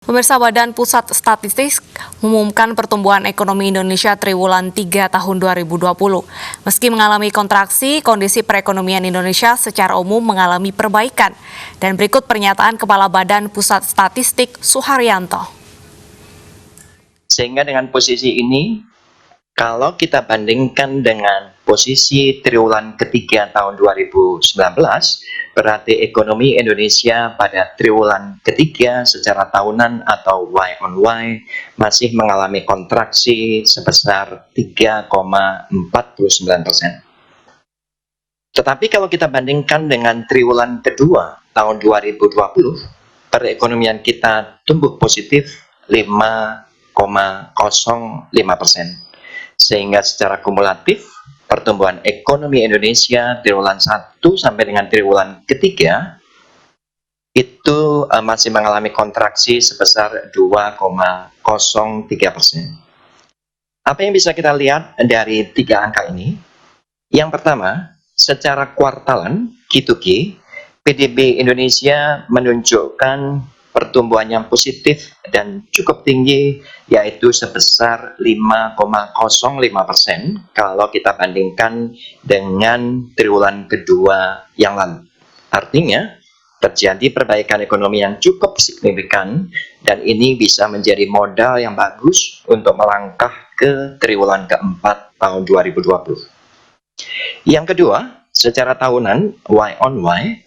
Pemirsa, Badan Pusat Statistik mengumumkan pertumbuhan ekonomi Indonesia triwulan 3 tahun 2020. Meski mengalami kontraksi, kondisi perekonomian Indonesia secara umum mengalami perbaikan. Dan berikut pernyataan Kepala Badan Pusat Statistik Suharyanto. Sehingga dengan posisi ini, kalau kita bandingkan dengan posisi triwulan ketiga tahun 2019, berarti ekonomi Indonesia pada triwulan ketiga secara tahunan atau Y on Y masih mengalami kontraksi sebesar 3,49%. Tetapi kalau kita bandingkan dengan triwulan kedua tahun 2020, perekonomian kita tumbuh positif 5,05%. Sehingga secara kumulatif, pertumbuhan ekonomi Indonesia triwulan 1 sampai dengan triwulan ketiga itu masih mengalami kontraksi sebesar 2,03%. Apa yang bisa kita lihat dari tiga angka ini? Yang pertama, secara kuartalan, Q2Q, PDB Indonesia menunjukkan pertumbuhan yang positif dan cukup tinggi, yaitu sebesar 5,05% kalau kita bandingkan dengan triwulan kedua yang lalu. Artinya, terjadi perbaikan ekonomi yang cukup signifikan, dan ini bisa menjadi modal yang bagus untuk melangkah ke triwulan keempat tahun 2020. Yang kedua, secara tahunan, Y on Y,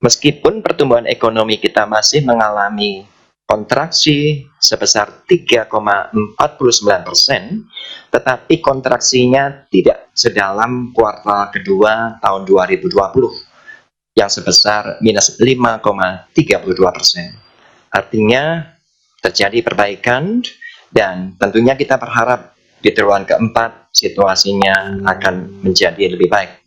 meskipun pertumbuhan ekonomi kita masih mengalami kontraksi sebesar 3,49%, tetapi kontraksinya tidak sedalam kuartal kedua tahun 2020 yang sebesar minus 5,32%. Artinya terjadi perbaikan, dan tentunya kita berharap di triwulan keempat situasinya akan menjadi lebih baik.